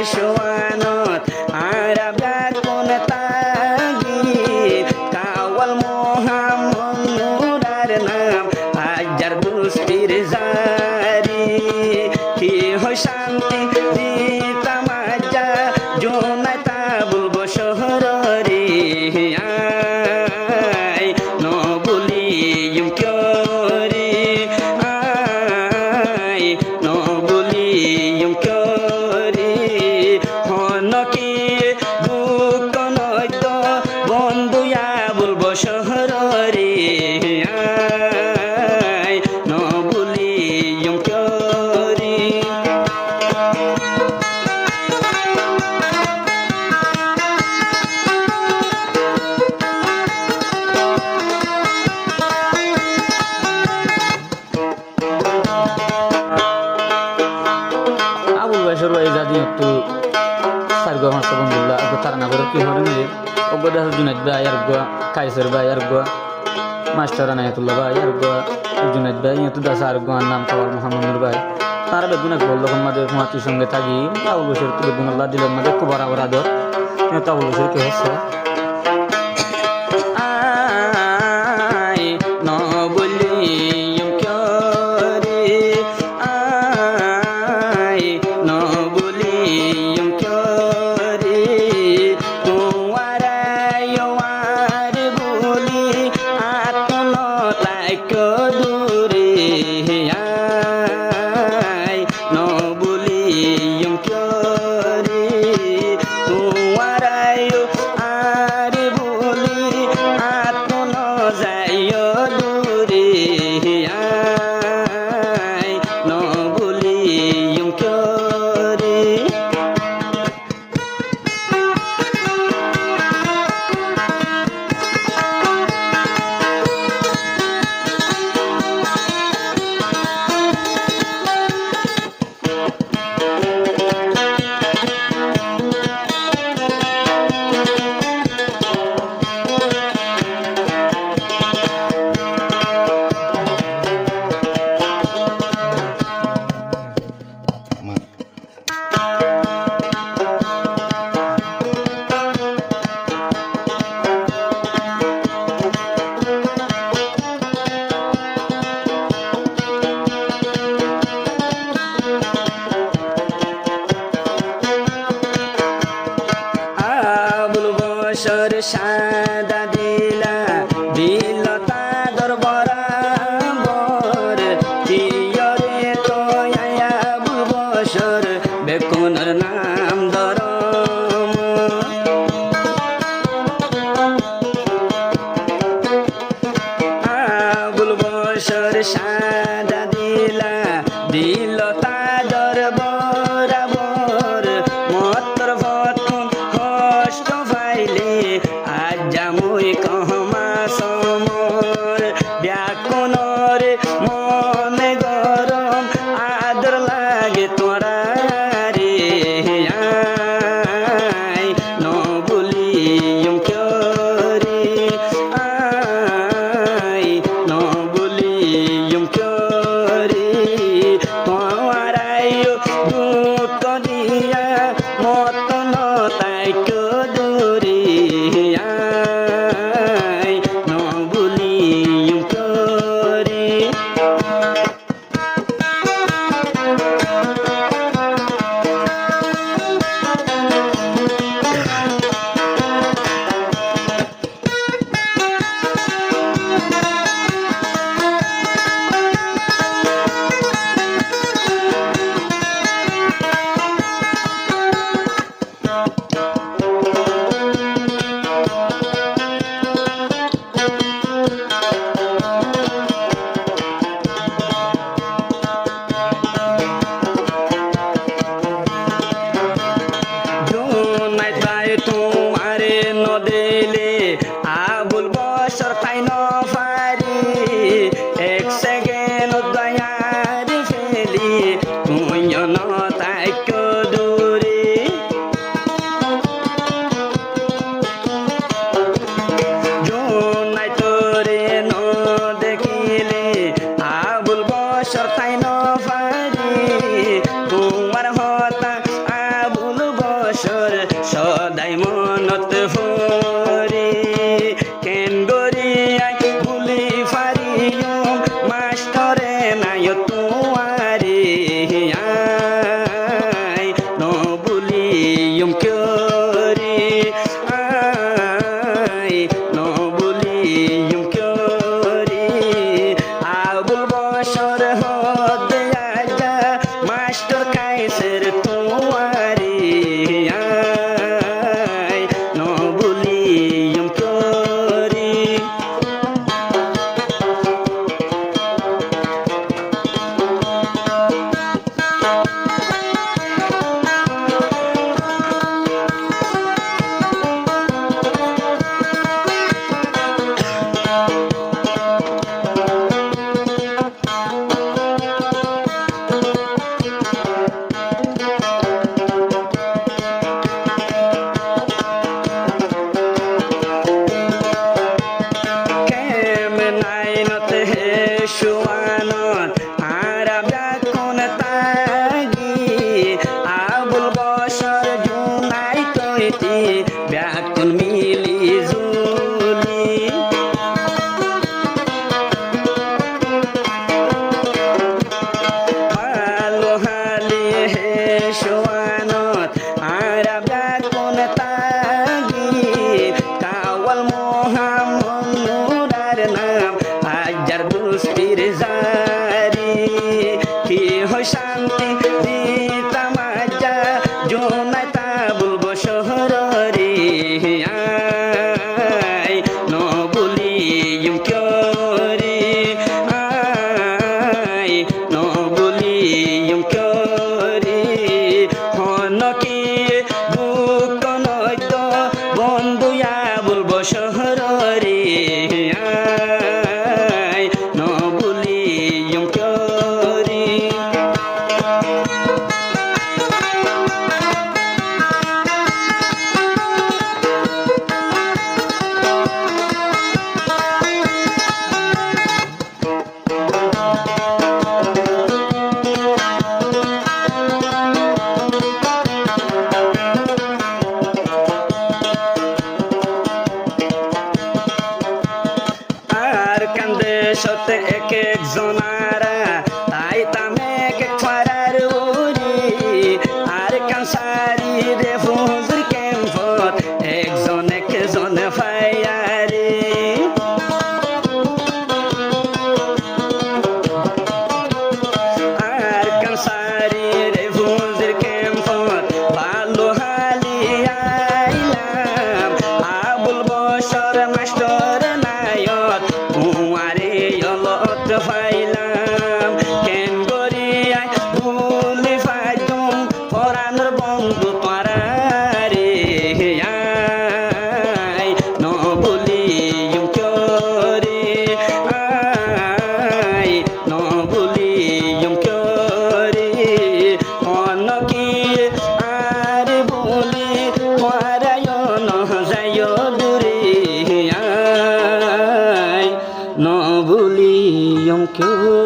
সোয়ানত আরবা কোন তাগি কাওয়াল মোহাম্মদ নাম হাজার দুস্তির জারি কি হয় শান্তি দিতাম আজা জোনাই তা বলবো শহরে আয় ন বলিম করে আয় ন বলিম করে হনকি দুঃখ নয়ত বন্ধুয়া বলবো শহরে আয় ন বলিম করে আবুল ভাইসর ভাই জাদি একটু সারগো আমার তো বন্ধুল্লাহ আগে তার না করে কি হরে নিলে অজ্ঞ দেহ জুনাইদ ভাই আর গো কাইসের ভাই আর গো মাস্টার আনায়াতুল্লাহ ভাই আর গো জুনাইদ ভাই এত দাস আর গো নাম কাওয়াল মোহাম্মদ ভাই তার বেগুন এক বললো মাঝে মাতির সঙ্গে থাকি আবুল ভাইসর বেগুন আল্লাহ দিলেন মাঝে খুব বরাবর আদর আবুল ভাইসর কি হচ্ছে আয় ন বলিম করে আয় ন বলিম করে তোমার আর বলি আত্ম লাইক দূরে আয় ন বলিম করে তোমার আর বলি আত্ম যাই দূরে আয় ন বলিম করে আবুল বসর সাদা দিলা দিল তাদর বরাবর চিয়রে তো আবুল বসর বেকুনের নাম ধরম আবুল বসর সাদা দিলা দিল তাদর বরাবর মতর ফতুন কষ্ট পাইলে আজ জামুই কহমা সমর ব্যাকুণর মনে গরম আদর লাগে তোরা রে আয় ন বলিম করে আয় ন বলিম করে তোমার দুঃখ দিয়া মতন তাইক দূরে আয় ন বলিম করে গাছের তোমারি আয় নবুলিয়ম করি শুয়ানত আরব কোন তাগি আবুল বশর জুনাই তৈতি ব্যাকুল মিলি জুলি ভালো হালি হে শুয়ানত আরব কোন তাগি কাওয়াল মোহাম্মদ নুরার নাম আজার দুস্তির জারি কি হয় শান্তি দিতাম আজা জোনাই তাবুল বশহরি আয় নবুলিয়ম করি আয় নবুলিয়ম করি হনকি বুক নয়ত বন্ধু আবুল বশহরি আয় নবুলিয়ম করি আর কান্দে সতে এক এক জনারা তাই তামে এক ফারার উরি আর কানসারি রে ফুজুর কেমফত একজন একজন ফায়ারি আর কানসারি রে ফুজুর কেমফত ভালো হালি আইলাম আবুল বশর মাস্টার নায়ক কুয়ারে অলট ফাইলাম কেন গরিয়ায় ভুলি ফাইতুম পরানোর বন্ধু পারারে আয় নবুলিয়ম করি আয় নবুলিয়ম করি অনকি আর বলি পারায় যায় দূরে আয় নবুলিয়ম করি